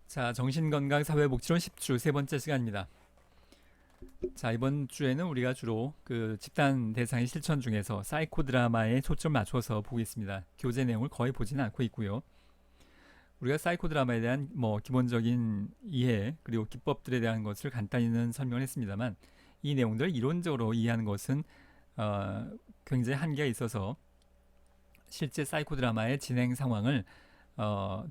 자, 정신건강사회복지론 10주 세 번째 시간입니다. 자, 이번 주에는 우리가 주로 그 집단 대상의 실천 중에서 사이코 드라마에 초점을 맞춰서 보고 있습니다. 교재 내용을 거의 보지는 않고 있고요. 우리가 사이코 드라마에 대한 기본적인 이해 그리고 기법들에 대한 것을 간단히는 설명을 했습니다만 이 내용들을 이론적으로 이해하는 것은 굉장히 한계가 있어서 실제 사이코 드라마의 진행 상황을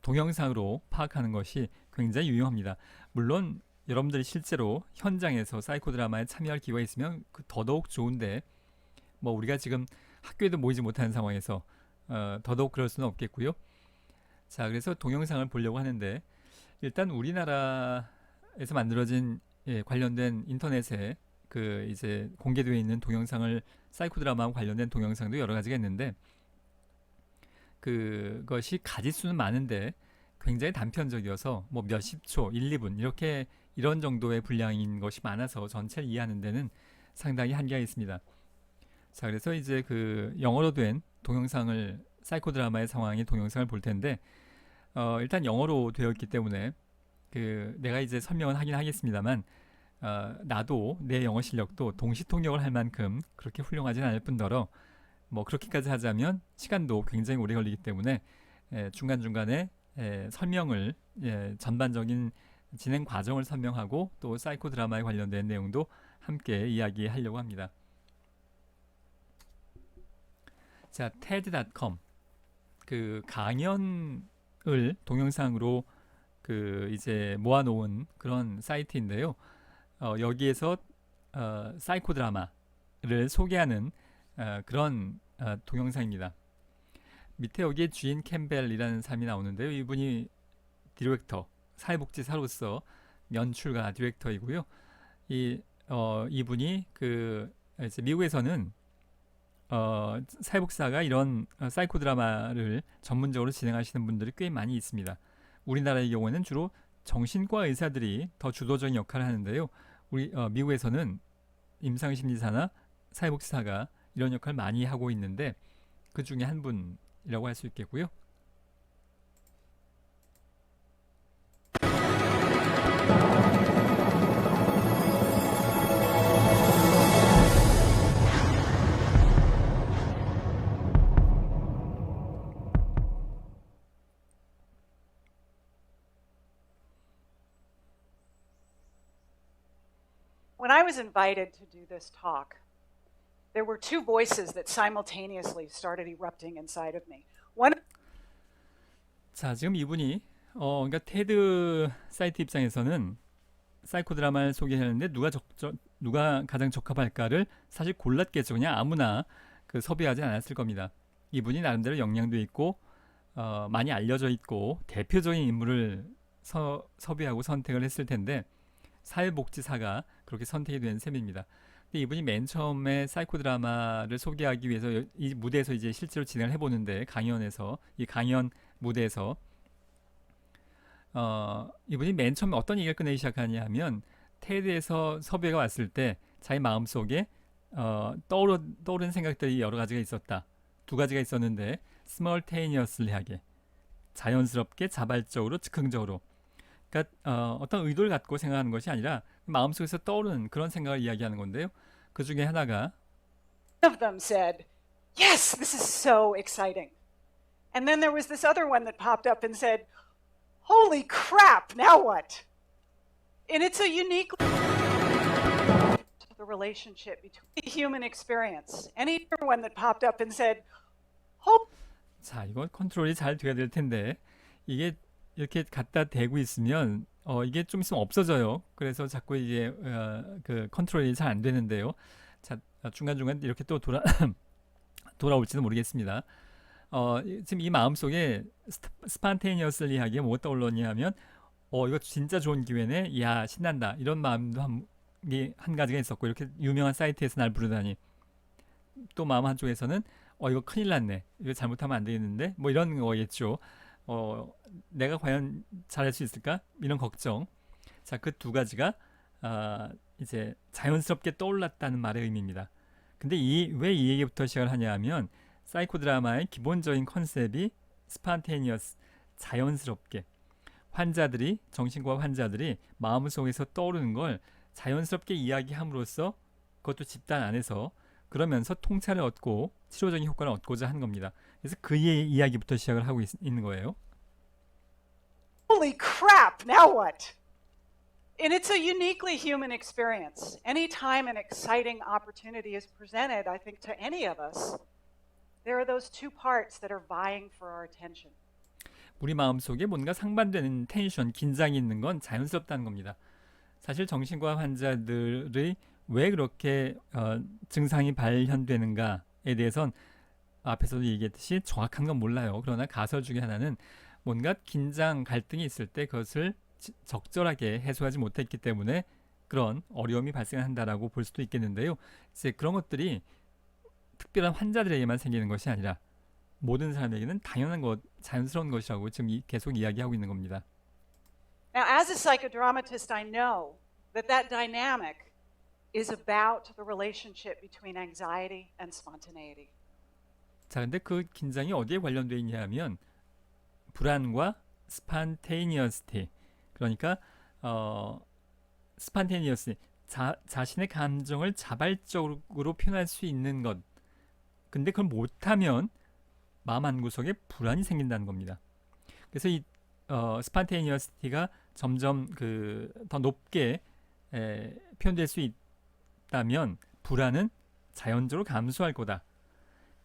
동영상으로 파악하는 것이 굉장히 유용합니다. 물론 여러분들이 실제로 현장에서 사이코 드라마에 참여할 기회가 있으면 더더욱 좋은데 우리가 지금 학교에도 모이지 못하는 상황에서 더더욱 그럴 수는 없겠고요. 자, 그래서 동영상을 보려고 하는데 일단 우리나라에서 만들어진 관련된 인터넷에 이제 공개되어 있는 동영상을 사이코 드라마와 관련된 동영상도 여러 가지가 있는데 그것이 가지수는 많은데 굉장히 단편적이어서 몇십 초, 1, 2분 이런 정도의 분량인 것이 많아서 전체를 이해하는 데는 상당히 한계가 있습니다. 자, 그래서 이제 영어로 된 동영상을 사이코 드라마의 상황의 동영상을 볼 텐데 일단 영어로 되어 있기 때문에 내가 이제 설명은 하긴 하겠습니다만 나도 내 영어 실력도 동시통역을 할 만큼 그렇게 훌륭하진 않을 뿐더러 그렇게까지 하자면 시간도 굉장히 오래 걸리기 때문에 중간중간에 설명을 전반적인 진행 과정을 설명하고 또 사이코 드라마에 관련된 내용도 함께 이야기하려고 합니다. 자, TED.com 강연을 동영상으로 이제 모아놓은 그런 사이트인데요. 여기에서 사이코 드라마를 소개하는 그런 동영상입니다. 밑에 여기에 주인 캠벨이라는 사람이 나오는데요. 이분이 디렉터, 사회복지사로서 연출가 디렉터이고요. 이분이 이제 미국에서는 사회복지사가 이런 사이코 드라마를 전문적으로 진행하시는 분들이 꽤 많이 있습니다. 우리나라의 경우에는 주로 정신과 의사들이 더 주도적인 역할을 하는데요. 미국에서는 임상심리사나 사회복지사가 이런 역할을 많이 하고 있는데 그 중에 한 분이라고 할 수 있겠고요. When I was invited to do this talk, there were two voices that simultaneously started erupting inside of me. 자, 지금 이분이 그러니까 테드 사이트 입장에서는 사이코 드라마를 소개하는데 누가 가장 적합할까를 사실 골랐겠죠. 그냥 아무나 섭외하지 않았을 겁니다. 이분이 나름대로 역량도 있고 많이 알려져 있고 대표적인 인물을 섭외하고 선택을 했을 텐데 사회복지사가 그렇게 선택이 된 셈입니다. 근데 이분이 맨 처음에 사이코 드라마를 소개하기 위해서 이 무대에서 이제 실제로 진행을 해보는데 이 강연 무대에서 이분이 맨 처음에 어떤 얘기를 꺼내기 시작하냐 하면 테드에서 섭외가 왔을 때 자기 마음속에 떠오른 생각들이 여러 가지가 있었다. 두 가지가 있었는데 simultaneously하게 자연스럽게 자발적으로 즉흥적으로 그러니까 어떤 의도를 갖고 생각하는 것이 아니라 마음속에서 떠오르는 그런 생각을 이야기하는 건데요. 그 중에 하나가 One of them said, "Yes, this is so exciting." And then there was this other one that popped up and said, "Holy crap, now what?" And it's a unique to the relationship between the human experience. Any other one that popped up and said, "Oh." 자, 이거 컨트롤이 잘 돼야 될 텐데 이게 이렇게 갖다 대고 있으면 이게 좀 있으면 없어져요. 그래서 자꾸 이게 컨트롤이 잘 안 되는데요. 자, 중간중간 이렇게 또 돌아올지는 모르겠습니다. 지금 이 마음속에 스판테니어슬리하게 뭐가 떠올랐냐 하면 이거 진짜 좋은 기회네. 이야, 신난다. 이런 마음도 한 가지가 있었고 이렇게 유명한 사이트에서 날 부르다니 또 마음 한쪽에서는 이거 큰일 났네. 이거 잘못하면 안 되겠는데 이런 거겠죠. 내가 과연 잘할 수 있을까? 이런 걱정. 자, 그 두 가지가 이제 자연스럽게 떠올랐다는 말의 의미입니다. 근데 왜 이 얘기부터 시작을 하냐 하면 사이코 드라마의 기본적인 컨셉이 스판테니어스, 자연스럽게 환자들이 정신과 환자들이 마음속에서 떠오르는 걸 자연스럽게 이야기함으로써 그것도 집단 안에서 그러면서 통찰을 얻고 치료적인 효과를 얻고자 하는 겁니다. 그래서 그의 이야기부터 시작을 하고 있는 거예요. Holy crap, now what? And it's a uniquely human experience. Anytime an exciting opportunity is presented, I think to any of us, there are those two parts that are vying for our attention. 우리 마음속에 뭔가 상반되는 텐션, 긴장이 있는 건 자연스럽다는 겁니다. 사실 정신과 환자들의 왜 그렇게 증상이 발현되는가에 대해선 앞에서도 얘기했듯이 정확한 건 몰라요. 그러나 가설 중에 하나는 뭔가 긴장, 갈등이 있을 때 그것을 적절하게 해소하지 못했기 때문에 그런 어려움이 발생한다라고 볼 수도 있겠는데요. 이제 그런 것들이 특별한 환자들에게만 생기는 것이 아니라 모든 사람에게는 당연한 것, 자연스러운 것이라고 지금 계속 이야기하고 있는 겁니다. Now, as a psychodramatist, I know that dynamic is about the relationship between anxiety and spontaneity. 자, 근데 그 긴장이 어디에 관련되어 있냐 하면 불안과 spontaneity, 그러니까 spontaneous, 자신의 감정을 자발적으로 표현할 수 있는 것. 근데 그걸 못하면 마음 한구석에 불안이 생긴다는 겁니다. 그래서 이 spontaneousity가 점점 더 높게 표현될 수 있다면 불안은 자연적으로 감소할 거다.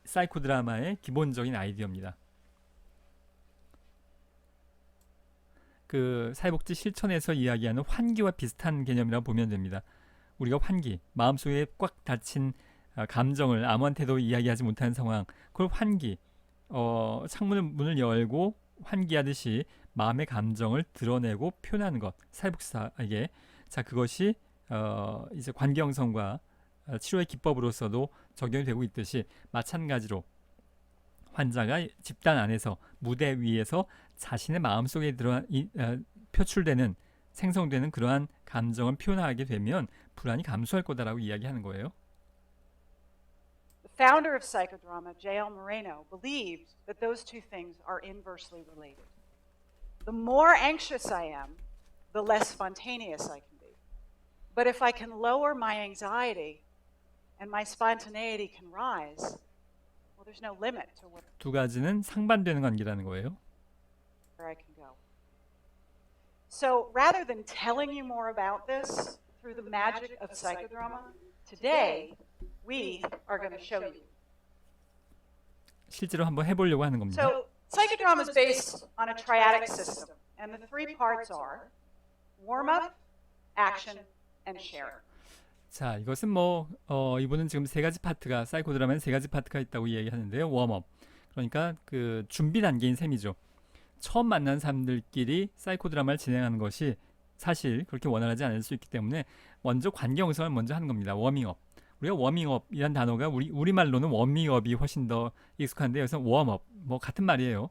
사이코 드라마의 기본적인 아이디어입니다. 그 사회복지 실천에서 이야기하는 환기와 비슷한 개념이라고 보면 됩니다. 우리가 환기, 마음속에 꽉 닫힌 감정을 아무한테도 이야기하지 못하는 상황, 그걸 환기, 문을 열고 환기하듯이 마음의 감정을 드러내고 표현하는 것, 사회복지사에게. 자, 그것이 이제 관계형성과 치료의 기법으로서도 적용이 되고 있듯이 마찬가지로 환자가 집단 안에서 무대 위에서 자신의 마음속에 표출되는 생성되는 그러한 감정을 표현하게 되면 불안이 감소할 거다라고 이야기하는 거예요. The founder of psychodrama, J.L. Moreno, believed that those two things are inversely related. The more anxious I am, the less spontaneous I can be. But if I can lower my anxiety and my spontaneity can rise, well, there's no limit to 두 가지는 상반되는 관계라는 거예요. where I can go. So rather than telling you more about this through the magic of psychodrama, today we are going to show you. 실제로 한번 해보려고 하는 겁니다. So psychodrama is based on a triadic system, and the three parts are warm-up, action, and sharing. 자, 이것은 이분은 지금 세 가지 파트가, 사이코 드라마는 세 가지 파트가 있다고 이야기하는데요. 웜업, 그러니까 그 준비 단계인 셈이죠. 처음 만난 사람들끼리 사이코 드라마를 진행하는 것이 사실 그렇게 원활하지 않을 수 있기 때문에 먼저 관계 형성을 먼저 하는 겁니다. 워밍업. 우리가 워밍업이란 단어가 우리말로는 워밍업이 훨씬 더 익숙한데 여기서 웜업, 같은 말이에요.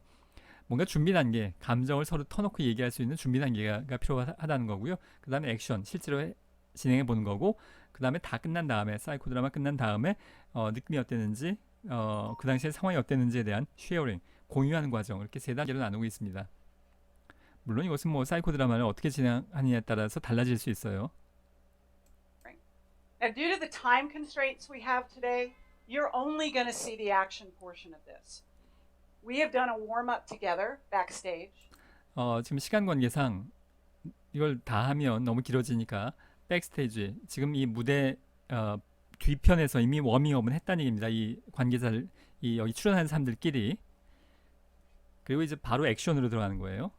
뭔가 준비 단계, 감정을 서로 터놓고 얘기할 수 있는 준비 단계가 필요하다는 거고요. 그 다음에 액션, 실제로 진행해 보는 거고, 그 다음에 다 끝난 다음에, 사이코 드라마 끝난 다음에 느낌이 어땠는지, 그 당시에 상황이 어땠는지에 대한 쉐어링, 공유하는 과정, 이렇게 세 단계로 나누고 있습니다. 물론 이것은 사이코 드라마를 어떻게 진행하느냐에 따라서 달라질 수 있어요. Now, due to the time constraints we have today, you're only going to see the action portion of this. We have done a warm-up together backstage. 지금 시간 관계상 이걸 다 하면 너무 길어지니까 백스테이지, 지금 이 무대 뒤편에서 이미 워밍업은 했다는 얘기입니다. 이 관계자들, 여기 출연하는 사람들끼리. 그리고 이제 바로 액션으로 들어가는 거예요.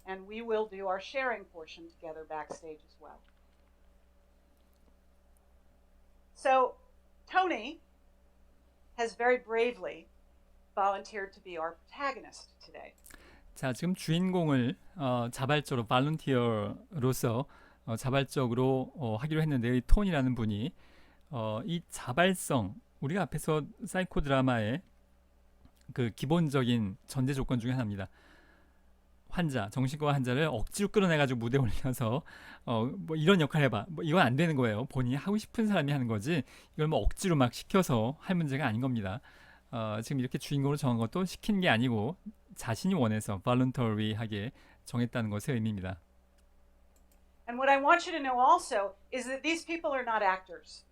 And we will do our sharing portion together backstage as well. So, Tony has very bravely volunteered to be our protagonist today. 자, 지금 주인공을 자발적으로 발런티어로서 자발적으로 하기로 했는데요. 이 톤이라는 분이 이 자발성, 우리가 앞에서 사이코 드라마의 그 기본적인 전제 조건 중에 하나입니다. 정신과 환자를 억지로 끌어내가지고 무대에 올려서 이런 역할 해봐, 이건 안 되는 거예요. 본인이 하고 싶은 사람이 하는 거지, 이걸 억지로 막 시켜서 할 문제가 아닌 겁니다. 지금 이렇게 주인공으로 정한 것도 시킨 게 아니고 자신이 원해서 voluntary하게 정했다는 것의 의미입니다. And what I want you to know also is that these people are not actors.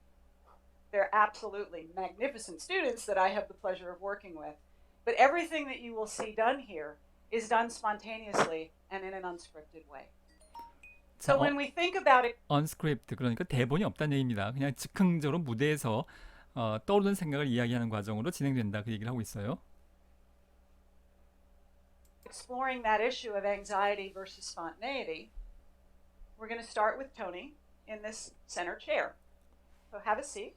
They're absolutely magnificent students that I have the pleasure of working with. But everything that you will see done here is done spontaneously and in an unscripted way. 자, So when we think about it, unscript 그러니까 대본이 없다는 얘기입니다. 그냥 즉흥적으로 무대에서 떠오르는 생각을 이야기하는 과정으로 진행된다 그 얘기를 하고 있어요. exploring that issue of anxiety versus spontaneity, we're going to start with Tony in this center chair. So have a seat.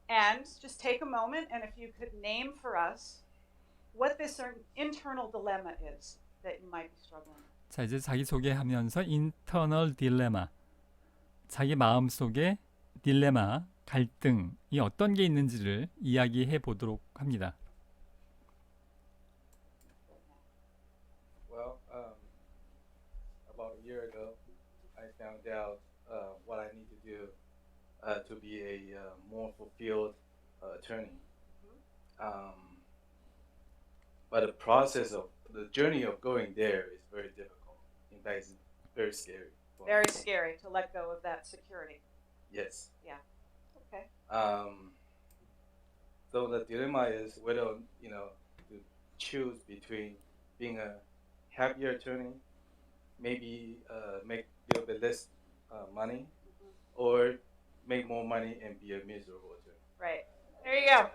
And just take a moment, and if you could name for us what this internal dilemma is that you might be struggling with. 자, 이제 자기 소개하면서 internal dilemma, 자기 마음속에 딜레마, 갈등이 어떤 게 있는지를 이야기해 보도록 합니다. Well, about a year ago, I found out what I need to do to be a more fulfilled attorney. But the journey of going there is very difficult. In fact, it's very scary. for me. Very scary to let go of that security. Yes. Okay. So the dilemma is whether to choose between being a happier attorney, maybe make a little bit less money, or make more money and be a miserable attorney. Right. There you go.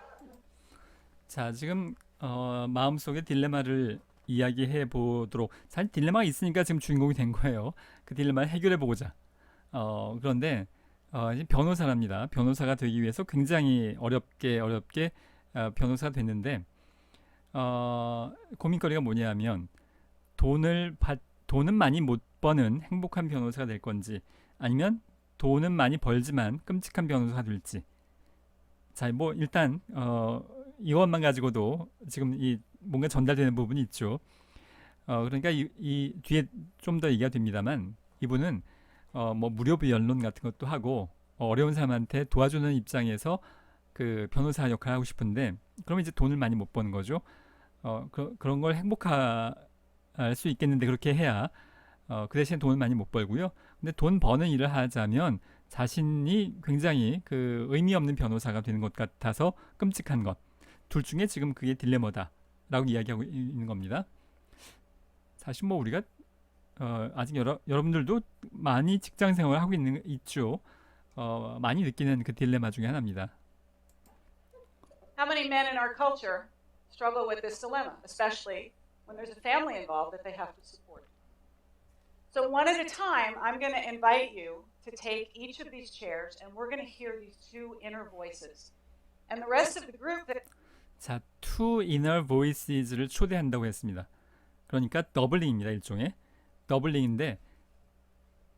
자, 지금 마음속의 딜레마를 이야기해 보도록. 사실 딜레마가 있으니까 지금 주인공이 된 거예요. 그 딜레마를 해결해 보고자. 그런데 이제 변호사랍니다. 변호사가 되기 위해서 굉장히 어렵게 변호사가 됐는데 고민거리가 뭐냐면 돈은 많이 못 버는 행복한 변호사가 될 건지, 아니면 돈은 많이 벌지만 끔찍한 변호사가 될지. 자, 뭐 일단 이것만 가지고도 지금 이 뭔가 전달되는 부분이 있죠. 그러니까 이 뒤에 좀 더 얘기가 됩니다만, 이분은 뭐 무료비 연론 같은 것도 하고 어려운 사람한테 도와주는 입장에서 그 변호사 역할을 하고 싶은데, 그러면 이제 돈을 많이 못 버는 거죠. 그런 걸 행복할 수 있겠는데, 그렇게 해야 그 대신 돈을 많이 못 벌고요. 근데 돈 버는 일을 하자면 자신이 굉장히 그 의미 없는 변호사가 되는 것 같아서 끔찍한 것. 둘 중에 지금 그게 딜레마다라고 이야기하고 있는 겁니다. 사실 뭐 우리가 아직 여러분들도 많이 직장 생활을 하고 있죠. 많이 느끼는 그 딜레마 중에 하나입니다. How many men in our culture struggle with this dilemma, especially when there's a family involved that they have to support? So one at a time, I'm going to invite you to take each of these chairs, and we're going to hear these two inner voices. And the rest of the group that 자, two inner voices를 초대한다고 했습니다. 그러니까 더블링입니다. 일종의 더블링인데,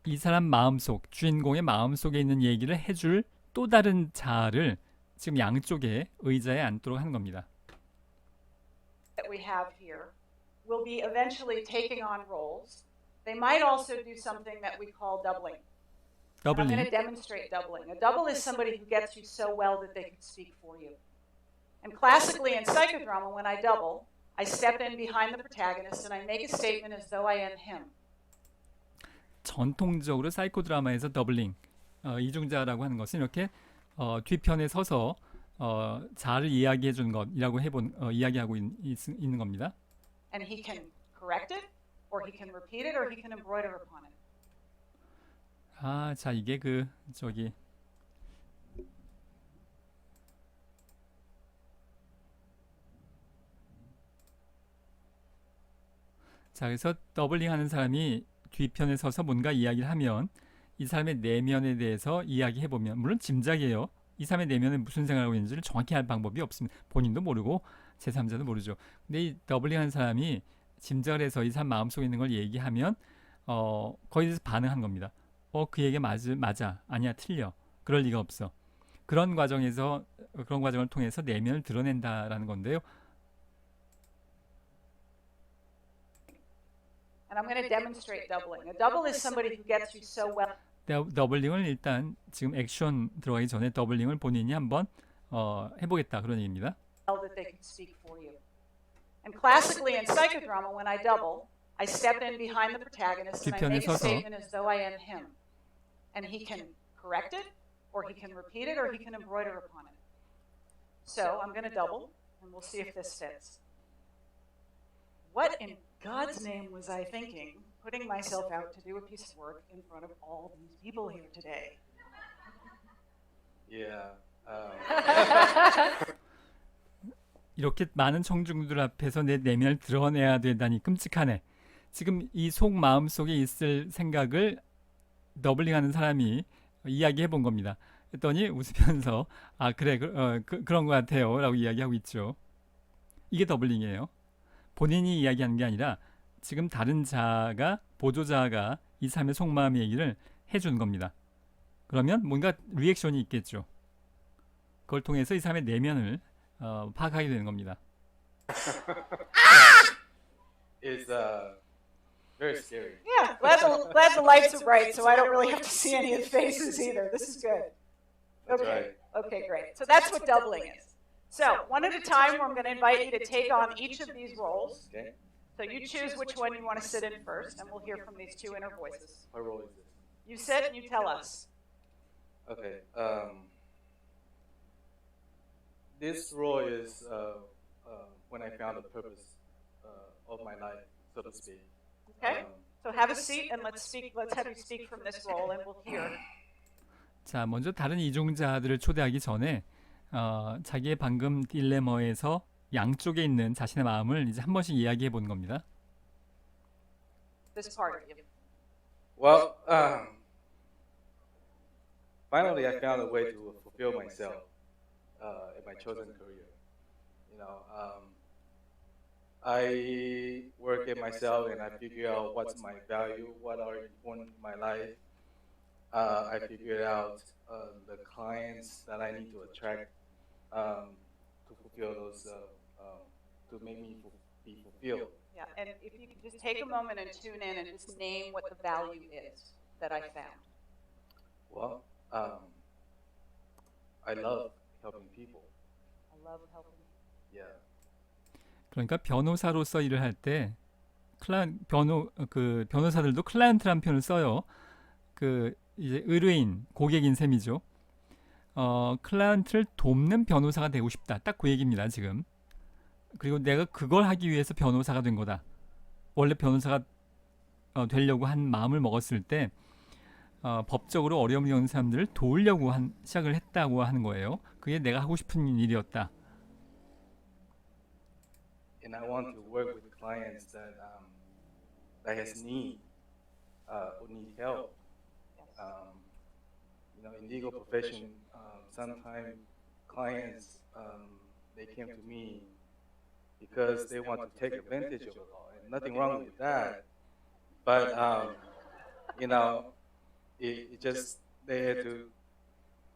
이 사람 마음속, 주인공의 마음속에 있는 얘기를 해줄 또 다른 자아를 지금 양쪽에 의자에 앉도록 하는 겁니다. we have here will be eventually taking on roles. They might also do something that we call doubling. I'm going to 더블링. demonstrate doubling. A double is somebody who gets you so well that they can speak for you. And classically in psychodrama, when I double, I step in behind the protagonist and I make a statement as though I am him. 전통적으로 사이코 드라마에서 더블링, 이중자라고 하는 것은 이렇게 뒤편에 서서 자아를 이야기해 주는 것이라고 이야기하고 있는 겁니다. And he can correct it, or he can repeat it, or he can embroider upon it. 자, 이게 자, 그래서 더블링 하는 사람이 뒤편에 서서 뭔가 이야기를 하면 이 사람의 내면에 대해서 이야기해보면, 물론 짐작이에요. 이 사람의 내면에 무슨 생각을 하고 있는지를 정확히 알 방법이 없습니다. 본인도 모르고 제3자도 모르죠. 근데 이 더블링 하는 사람이 짐작을 해서 이 사람 마음속에 있는 걸 얘기하면 거기에 대해서 반응한 겁니다. 그 얘기 맞아. 아니야, 틀려. 그럴 리가 없어. 그런 과정을 통해서 내면을 드러낸다라는 건데요. And I'm going to demonstrate doubling. A double is somebody who gets you so well. 더블링을 일단 지금 액션 들어가기 전에 더블링을 본인이 한번 해보겠다 그런 얘기입니다. that they can speak for you. And classically in psychodrama, when I double, I step in behind the protagonist and I 뒤편에 make a 서서 statement as though I am him. And he can correct it, or he can repeat it, or he can embroider upon it. So I'm going to double, and we'll see if this fits. What in God's name was I thinking, putting myself out to do a piece of work in front of all these people here today? Yeah. 이렇게 많은 청중들 앞에서 내 내면을 드러내야 된다니 끔찍하네. 지금 이 속 마음 속에 있을 생각을 더블링하는 사람이 이야기해 본 겁니다. 했더니 웃으면서 아 그래 그런 것 같아요 라고 이야기하고 있죠. 이게 더블링이에요. 본인이 이야기하는 게 아니라 지금 다른 자가 보조자가 이 사람의 속마음 얘기를 해주는 겁니다. 그러면 뭔가 리액션이 있겠죠. 그걸 통해서 이 사람의 내면을 파악하게 되는 겁니다. It's very scary. Yeah, glad the lights are bright, so I don't really have to see any of the faces either. This is good. That's Okay. right. Okay, great. So that's what doubling is. So one at a time, I'm going to invite you to take on each of these roles. Okay. So you choose which one you want to sit in first, and we'll hear from these two inner voices. What role is this? You sit and you tell us. Okay. This role is when I found the purpose of my life, so to speak. Okay? So have a seat and let's have you speak from this role, and we'll hear. 자, 먼저 다른 이중자들을 초대하기 전에 자기의 방금 딜레마에서 양쪽에 있는 자신의 마음을 이제 한 번씩 이야기해 보는 겁니다. This part of you. Well, finally, I found a way to fulfill myself in my chosen career. You know, I work at myself and I figure out what's my value, what are important in my life. I figured out the clients that I need to attract to fulfill those, to make me be fulfilled. Yeah, and if you could just take a moment and tune in and just name what the value is that I found. Well, I love helping people. I love helping. Yeah. 그러니까 변호사로서 일을 할 때 변호사들도 클라이언트라는 표현을 써요. 이제 의뢰인, 고객인 셈이죠. 클라이언트를 돕는 변호사가 되고 싶다. 딱 그 얘기입니다, 지금. 그리고 내가 그걸 하기 위해서 변호사가 된 거다. 원래 변호사가 되려고 한 마음을 먹었을 때 법적으로 어려움이 오는 사람들을 도우려고 시작을 했다고 하는 거예요. 그게 내가 하고 싶은 일이었다. And I want to work with clients that has need, who need help. You know, in legal profession, sometimes clients they came to me because they want to take advantage of the law, and nothing wrong with that. But you know, it just they had to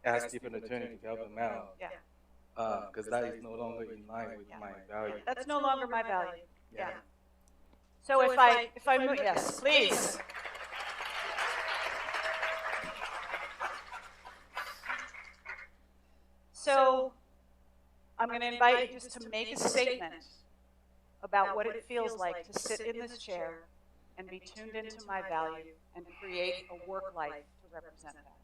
ask different attorneys to help them out. Yeah. Because that is no longer in line with my value. That's no longer my value. Yeah. Yeah. So if I move, yes, please. So I'm going to invite you just to make a statement about what it feels like to sit in this chair and be tuned into my value and create a work life to represent that.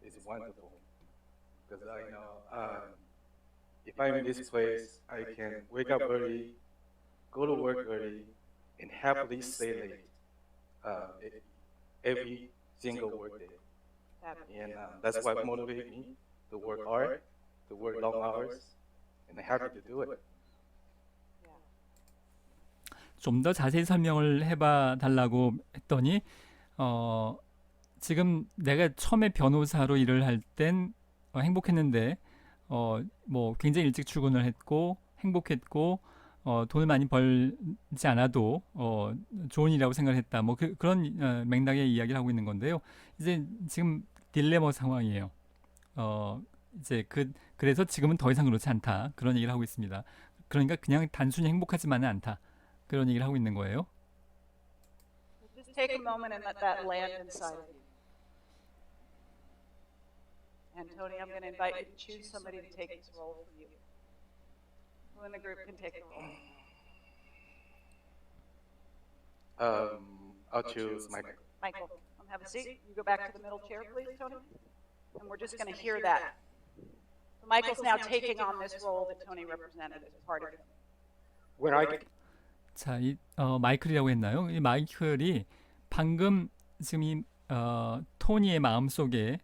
It's wonderful because I know if I'm in this place, I can wake up early, go to work early, and happily stay late every single work day. And that's what motivates me to work hard, to work long hours, and I'm happy to do it. 좀 더 자세히 설명을 해봐 달라고 했더니 지금 내가 처음에 변호사로 일을 할 땐 행복했는데 뭐 굉장히 일찍 출근을 했고 행복했고 돈을 많이 벌지 않아도 좋은 일이라고 생각을 했다. 뭐 그런 맥락의 이야기를 하고 있는 건데요. 이제 지금 딜레마 상황이에요. 이제 그래서 지금은 더 이상 그렇지 않다. 그런 얘기를 하고 있습니다. 그러니까 그냥 단순히 행복하지만은 않다. 그런 얘기를 하고 있는 거예요. Just take a moment and let that land inside of you. And Tony, I'm going to invite you to choose somebody to take this role for you. Who in the group can take the role? I'll choose Michael. Michael, come have a seat. You go back to the middle chair, please, Tony. And we're just going to hear that. So Michael's now taking on this role that Tony represented as part of it. When I 자, 마이클이라고 했나요? 이 마이클이 방금 지금 토니의 마음속에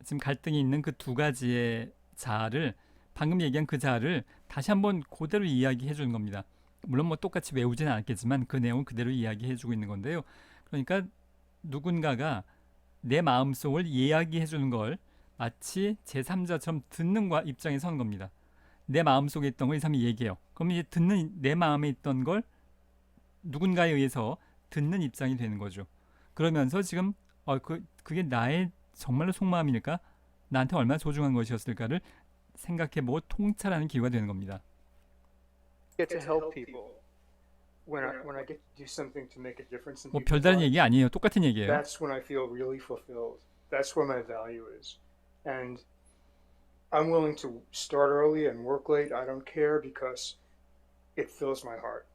지금 갈등이 있는 그 두 가지의 자아를 방금 얘기한 그 자아를 다시 한번 그대로 이야기해 주는 겁니다. 물론 뭐 똑같이 외우지는 않겠지만 그 내용을 그대로 이야기해 주고 있는 건데요. 그러니까 누군가가 내 마음속을 이야기해 주는 걸 마치 제3자처럼 듣는 입장에 서는 겁니다. 내 마음속에 있던 걸 이 사람이 얘기해요. 그럼 이제 듣는 내 마음에 있던 걸 누군가에 의해서 듣는 입장이 되는 거죠. 그러면서 지금 그게 나의 정말로 속마음일까? 나한테 얼마나 소중한 것이었을까를 생각해보고 통찰하는 기회가 되는 겁니다. get to help people, when I get to do something to make a difference in 뭐 people's 별다른 lives, 얘기 아니에요. 똑같은 얘기예요. that's when I feel really fulfilled. That's where my value is. And I'm willing to start early and work late. I don't care because it fills my heart.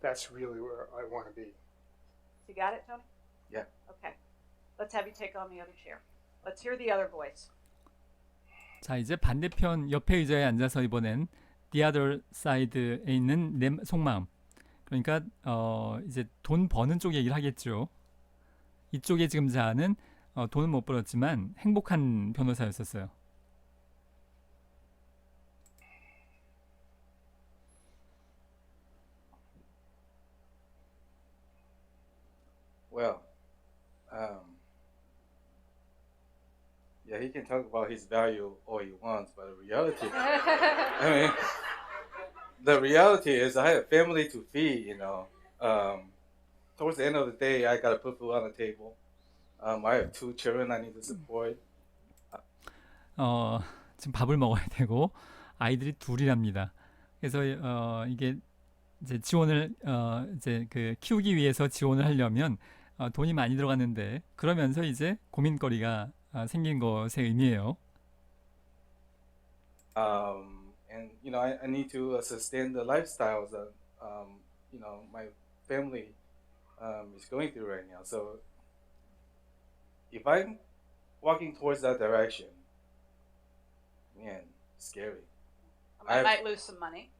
That's really where I want to be. You got it, Tony? Yeah. Okay. Let's have you take on the other chair. Let's hear the other voice. 자, 이제 반대편 옆에 의자에 앉아서 이번엔 the other side에 있는 내 속마음. 그러니까 이제 돈 버는 쪽 얘기를 하겠죠. 이쪽에 지금 자아는 돈은 못 벌었지만 행복한 변호사였었어요. Well, yeah, he can talk about his value all he wants, but the reality, I mean, the reality is I have family to feed, you know. Towards the end of the day, I got to put food on the table. I have 2 children I need to support. 지금 밥을 먹어야 되고 아이들이 둘이랍니다. 그래서 이게 이제 지원을 이제 그 키우기 위해서 지원을 하려면 돈이 많이 들어갔는데 그러면서 이제 고민거리가 생긴 것의 의미예요. And you know, I need to sustain the lifestyles that you know my family is going through right now. So if I'm walking towards that direction, man, scary. I might lose some money.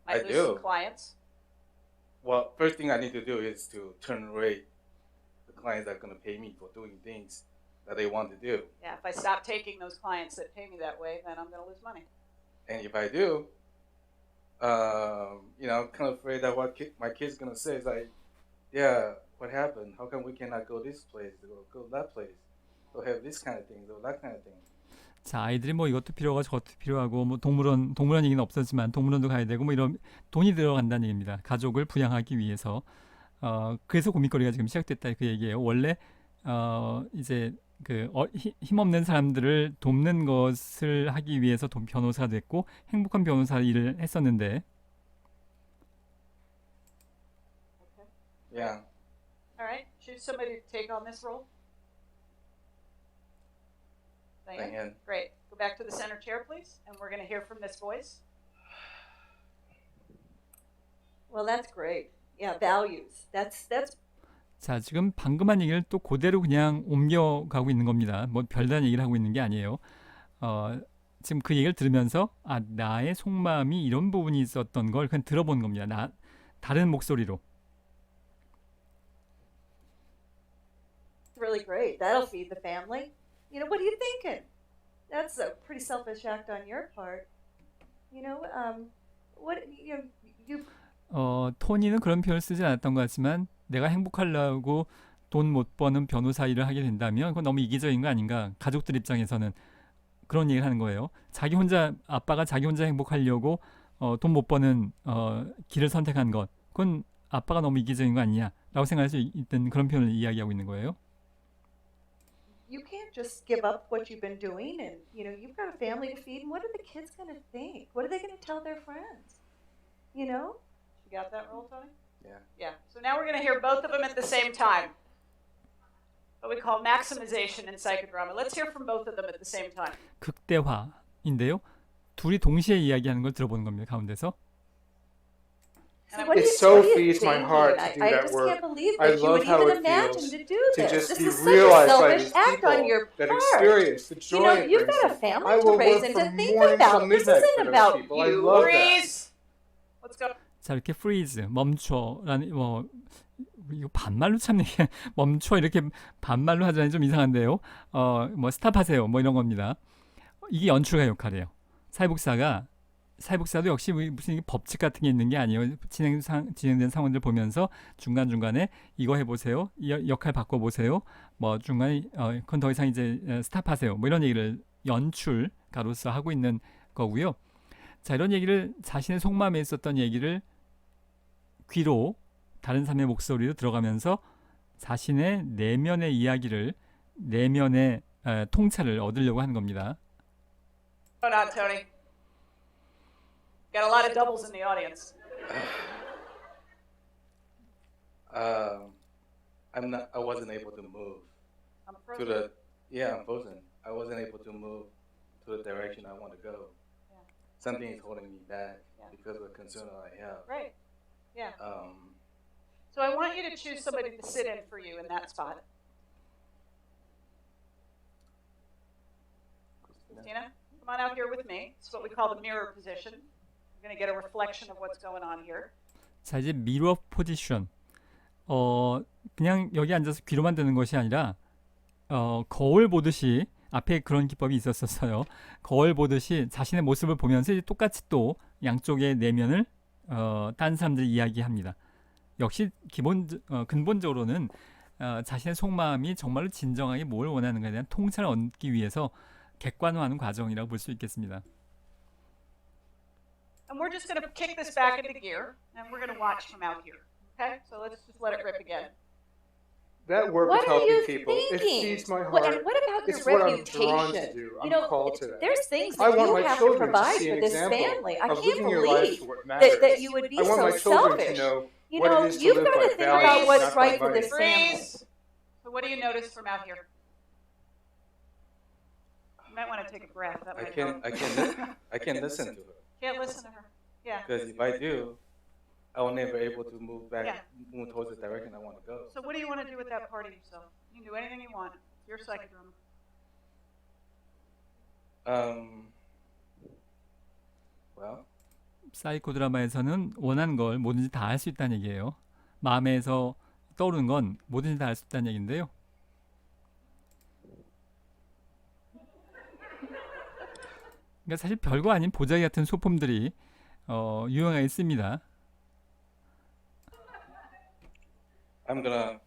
Might I lose some do. clients. Well, first thing I need to do is to turn away the clients that are going to pay me for doing things that they want to do. Yeah, if I stop taking those clients that pay me that way, then I'm going to lose money. And if I do, you know, I'm kind of afraid that my kid's going to say is like, yeah, what happened? How come we cannot go this place, or go that place, or have this kind of thing, or that kind of thing? 자, 아이들이 뭐 이것도 필요하고 저것도 필요하고 뭐 동물원 얘기는 없었지만 동물원도 가야 되고 뭐 이런 돈이 들어간다는 얘기입니다. 가족을 부양하기 위해서 그래서 고민거리가 지금 시작됐다 그 얘기예요. 원래 이제 그 힘없는 사람들을 돕는 것을 하기 위해서 변호사가 됐고 행복한 변호사 일을 했었는데. Yeah. All right, choose somebody to take on this role. Diane. Great. Go back to the center chair, please, and we're going to hear from this voice. Well, that's great. Yeah, values. That's 자, 지금 방금 한 얘기를 또 그대로 그냥 옮겨가고 있는 겁니다. 뭐 별다른 얘기를 하고 있는 게 아니에요. 지금 그 얘기를 들으면서 나의 속마음이 이런 부분이 있었던 걸 그냥 들어보는 겁니다. 다른 목소리로. really great. That'll feed the family. You know, what are you thinking? That's a pretty selfish act on your part. You know, 토니는 그런 표현을 쓰지 않았던 것 같지만 내가 행복하려고 돈 못 버는 변호사 일을 하게 된다면 그건 너무 이기적인 거 아닌가. 가족들 입장에서는 그런 얘기를 하는 거예요. 아빠가 자기 혼자 행복하려고 돈 못 버는 길을 선택한 것. 그건 아빠가 너무 이기적인 거 아니냐라고 생각할 수 있던 그런 표현을 이야기하고 있는 거예요. you can't just give up what you've been doing, and you know you've got a family to feed. And what are the kids going to think? What are they going to tell their friends? You know. You got that roll, Tony? Yeah. Yeah. So now we're going to hear both of them at the same time. what we call maximization in psychodrama. Let's hear from both of them at the same time. 극대화인데요. 둘이 동시에 이야기하는 걸 들어보는 겁니다. 가운데서. And I What do It you- so what do you feeds my think, heart Ian? to do I that just work. can't believe I that you love would how even it imagine feels to do to this. just This be is such a realized by selfish these act on people your that part. experience the joy You know, it you've brings got a them. family I to will raise work and to from think morning till about. This midnight isn't for those about people. I you. love that. freeze. Let's go. 자, 이렇게 freeze, 멈춰라는 이거 반말로 참 이게 멈춰 이렇게 반말로 하자니 좀 이상한데요. 뭐 스탑하세요. 뭐 이런 겁니다. 이게 연출가 역할이에요. 사회복사도 역시 무슨 이게 법칙 같은 게 있는 게 아니에요. 진행된 상황들 보면서 중간중간에 이거 해보세요. 이 역할 바꿔보세요. 뭐 중간에 그건 더 이상 이제 스탑하세요. 뭐 이런 얘기를 연출가로서 하고 있는 거고요. 자, 이런 얘기를 자신의 속마음에 있었던 얘기를 귀로 다른 사람의 목소리로 들어가면서 자신의 내면의 이야기를 내면의 통찰을 얻으려고 하는 겁니다. Hold on, Tony. Got a lot of doubles in the audience. I wasn't able to move I'm to frozen. the. Yeah, I'm frozen. I wasn't able to move to the direction I want to go. Yeah. Something is holding me back Yeah. because of the concern that I have. Right. Yeah. Um, So I want you to choose somebody to sit in for you in that spot. Christina, come on out here with me. It's what we call the mirror position. You're going to get a reflection of what's going on here. 자, 이제 미러 포지션. 그냥 여기 앉아서 귀로만 듣는 것이 아니라 거울 보듯이 앞에 그런 기법이 있었어요. 거울 보듯이 자신의 모습을 보면서 이제 똑같이 또 양쪽의 내면을 다른 사람들이 이야기합니다. 역시 근본적으로는 자신의 속마음이 정말로 진정하게 뭘 원하는가에 대한 통찰을 얻기 위해서 객관화하는 과정이라고 볼 수 있겠습니다. And we're just going to kick this back into gear, and we're going to watch from out here. Okay? So let's just let it rip again. That work What with are helping you people, it thinking? feeds my What, heart. and what about It's your what I'm drawn to reputation? do. You I'm know, called to that. there's things I that want you my have to children to provide see for an this example family. I of can't living your life believe to what matters. that you would be I want so my children selfish. to know You what know, it is to you've live got by to think values, about what's not by right for this vice. family. Freeze. So what do you notice from out here? You might want to take a breath. That might help. I can listen to her Can't listen to her. Yeah. because if I do, I will never able to move back, Yeah. move towards the direction I want to go. So what do you want to do with that part of yourself? You can do anything you want. It's your psychodrama. Well, 사이코 드라마에서는 원하는 걸 뭐든지 다 할 수 있다는 얘기예요. 마음에서 떠오르는 건 뭐든지 다 할 수 있다는 얘기인데요. 그러니까 사실 별거 아닌 보자기 같은 소품들이 유용하게 씁니다. I'm gonna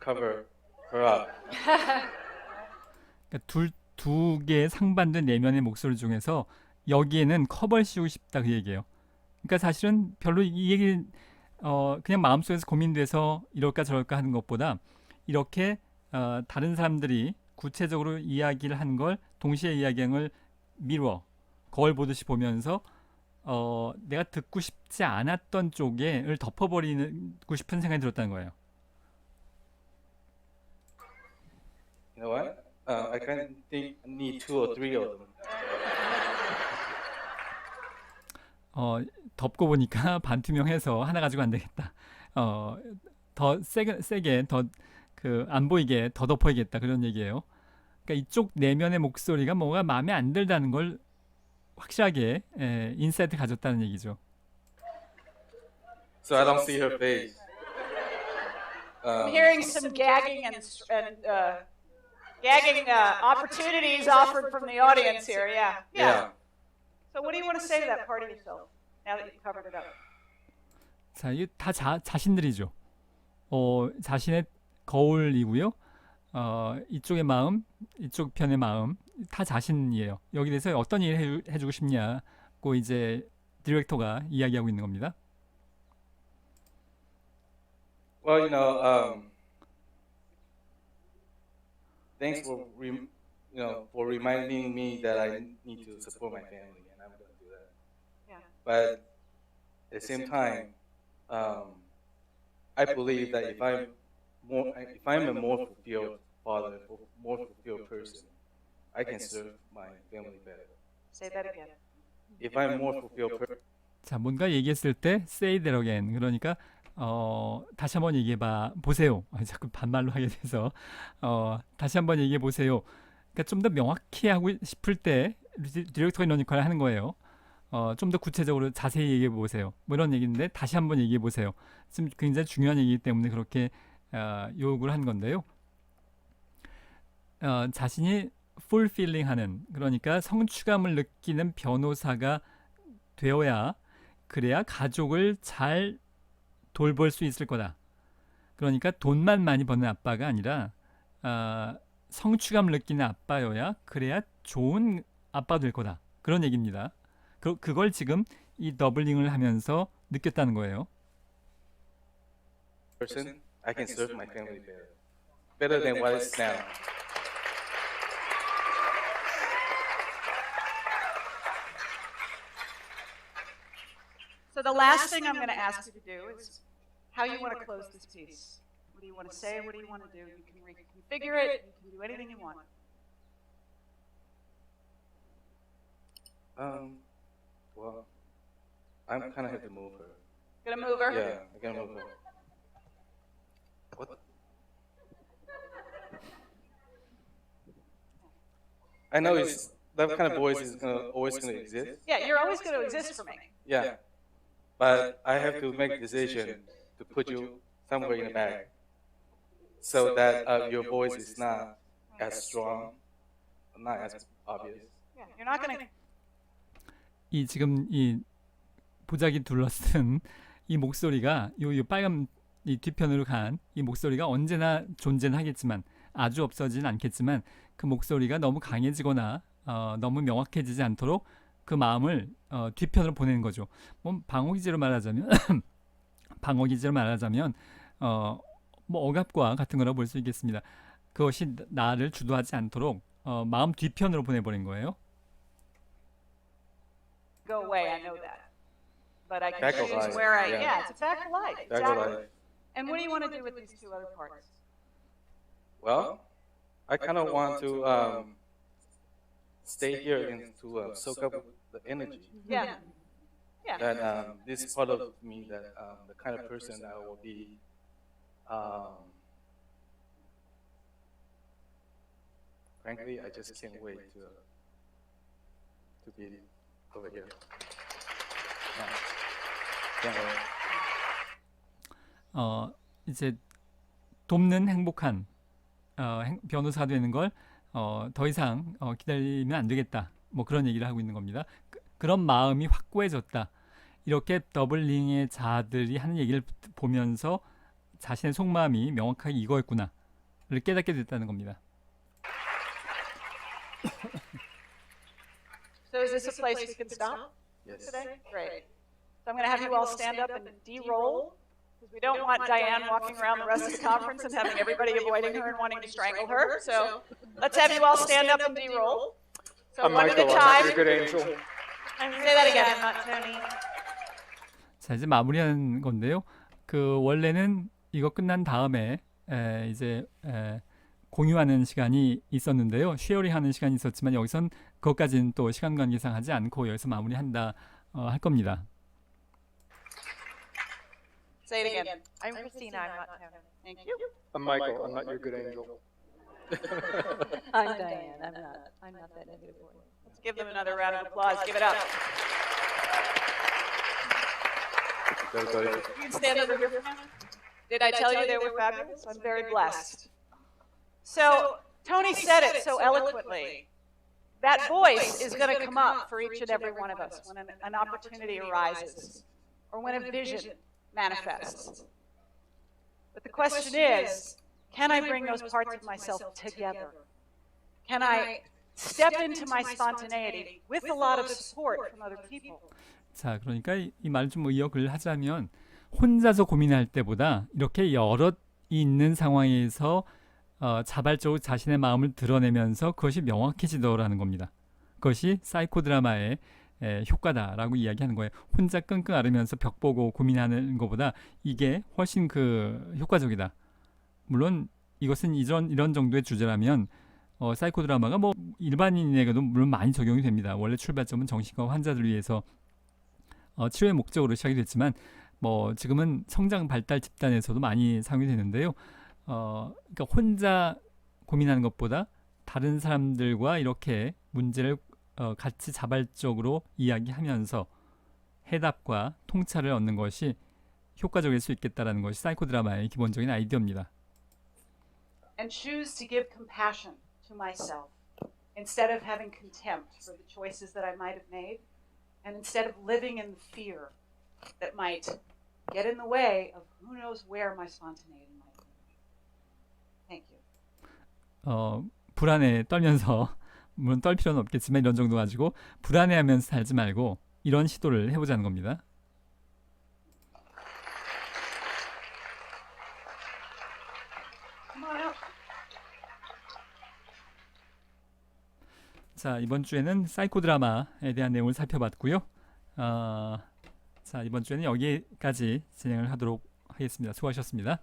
cover her up. 그러니까 두 개의 상반된 내면의 목소리 중에서 여기에는 커버를 씌우고 싶다 그 얘기예요. 그러니까 사실은 별로 이 얘기 그냥 마음속에서 고민돼서 이럴까 저럴까 하는 것보다 이렇게 다른 사람들이 구체적으로 이야기를 하는 걸 동시에 이야기하는 걸 미루어 거울 보듯이 보면서 내가 듣고 싶지 않았던 쪽에를 덮어버리고 싶은 생각이 들었다는 거예요. You know what? I can think need 2 or 3 of them. 덮고 보니까 반투명해서 하나 가지고 안 되겠다. 더 세게 더 안 보이게 더 덮어야겠다 그런 얘기예요. 그러니까 이쪽 내면의 목소리가 뭐가 마음에 안 들다는 걸 확실하게 인사이트 가졌다는 얘기죠. So I don't see her face. I'm hearing some gagging and gagging opportunities offered from the audience here. Yeah. Yeah. So what do you want to say to that part of yourself now that you've covered it up? 자, 이게 다 자신들이죠. 자신의 거울이고요. 이쪽의 마음, 이쪽 편의 마음 다 자신이에요. 여기 대해서 어떤 일을 해주고 싶냐고 이제 디렉터가 이야기하고 있는 겁니다. Well, thanks for for reminding me that I need to support my family, and I'm going to do that. Yeah. But at the same time, I believe that if I'm if I'm a more fulfilled father, more fulfilled person, I can serve my family better. Say that again. If I'm more fulfilled person, 자, 뭔가 얘기했을 때 say that again. 그러니까 다시 한번 얘기해 봐 보세요. 자꾸 반말로 하게 돼서 다시 한번 얘기해 보세요. 그러니까 좀 더 명확히 하고 싶을 때 디렉터가 이런 역할을 하는 거예요. 좀 더 구체적으로 자세히 얘기해 보세요. 뭐 이런 얘기인데 다시 한번 얘기해 보세요. 지금 굉장히 중요한 얘기이기 때문에 그렇게 요구를 한 건데요. 자신이 fulfilling 하는, 그러니까 성취감을 느끼는 변호사가 되어야, 그래야 가족을 잘 돌볼 수 있을 거다. 그러니까 돈만 많이 버는 아빠가 아니라 성취감을 느끼는 아빠여야 그래야 좋은 아빠 될 거다. 그런 얘기입니다. 그걸 지금 이 더블링을 하면서 느꼈다는 거예요. I can serve my family better than what is now. So the last thing I'm going to ask you to do is how you want to close this piece. What do you want to say? What do you want to do? You can reconfigure it. You can do anything you want. Well, I'm kind of have to move her. Gonna move her? Yeah, I'm gonna move her. What? I know it's that kind of voice is always gonna exist. Yeah, you're always going to exist for me. Yeah, but I have to make a decision to put you somewhere in the back, so that your voice is not as strong, not as obvious. Yeah, you're not going to. 이 지금 이 보자기 둘러쓴 이 목소리가 요 빨간 이 뒤편으로 간 이 목소리가 언제나 존재는 하겠지만 아주 없어지진 않겠지만 그 목소리가 너무 강해지거나 너무 명확해지지 않도록 그 마음을 뒤편으로 보내는 거죠. 뭐 방어기제로 말하자면 뭐 억압과 같은 거라고 볼 수 있겠습니다. 그것이 나를 주도하지 않도록 마음 뒤편으로 보내버린 거예요. Go away, I know that. But I can Back of choose life, where I. yeah. Yeah, it's a back of life. Back of Exactly. life. And what do you want to do with these two other parts? Well, I kind of want to stay here and to soak up the energy. Yeah. Yeah. That this part of me, that the kind of person that I will be. Frankly, I just can't wait to be over here. Can't wait. 이제 돕는 행복한 변호사 되는 걸 더 이상 기다리면 안 되겠다. 뭐 그런 얘기를 하고 있는 겁니다. 그런 마음이 확고해졌다. 이렇게 더블링의 자들이 하는 얘기를 보면서 자신의 속마음이 명확하게 이거였구나를 깨닫게 됐다는 겁니다. So is this a place we can stop Yes. today? Great. So I'm going to have you all stand up and de-roll, because we don't want Diane walking around the rest of the conference and having everybody avoiding her and wanting to strangle her. So let's have you all stand up and de-roll. So I'm one at a Michael. I'm not time. your good angel. Say that again. I'm not Tony. 자, 이제 마무리하는 건데요. 그 원래는 이거 끝난 다음에 이제 공유하는 시간이 있었는데요. 쉐어링하는 시간이 있었지만 여기선 그것까지는 또 시간 관계상 하지 않고 여기서 마무리한다 할 겁니다. Say it again. I'm Christina. I'm not Tony. Thank you. I'm Michael. I'm not your good angel. I'm Diane. I'm not that negative one. Let's give them another round of applause. Give it up. Go, go, go. You can stand over here for now. Did I tell you they were fabulous? I'm very blessed. So Tony said it so eloquently. That voice is going to come up for each and every one of us when an opportunity arises or when a vision manifests. But the question is, can I bring those parts of myself together? Can I step into my spontaneity with a lot of support from other people? 자, 그러니까 이 말을 좀 의역을 하자면 혼자서 고민할 때보다 이렇게 여럿이 있는 상황에서 자발적으로 자신의 마음을 드러내면서 그것이 명확해지더라는 겁니다. 그것이 사이코 드라마의 효과다라고 이야기하는 거예요. 혼자 끙끙 앓으면서 벽 보고 고민하는 것보다 이게 훨씬 그 효과적이다. 물론 이것은 이런 정도의 주제라면 사이코 드라마가 뭐 일반인에게도 물론 많이 적용이 됩니다. 원래 출발점은 정신과 환자들 위해서 치료의 목적으로 시작이 됐지만 뭐 지금은 성장 발달 집단에서도 많이 사용이 되는데요. 그러니까 혼자 고민하는 것보다 다른 사람들과 이렇게 문제를 같이 자발적으로 이야기하면서 해답과 통찰을 얻는 것이 효과적일 수 있겠다라는 것이 사이코 드라마의 기본적인 아이디어입니다. And choose to give compassion to myself instead of having contempt for the choices that I might have made, and instead of living in the fear that might get in the way of who knows where my spontaneity might be. Thank you. 불안에 떨면서 물론 떨 필요는 없겠지만 이런 정도 가지고 불안해하면서 살지 말고 이런 시도를 해보자는 겁니다. Come on out. 자, 이번 주에는 사이코 드라마에 대한 내용을 살펴봤고요. 자, 이번 주에는 여기까지 진행을 하도록 하겠습니다. 수고하셨습니다.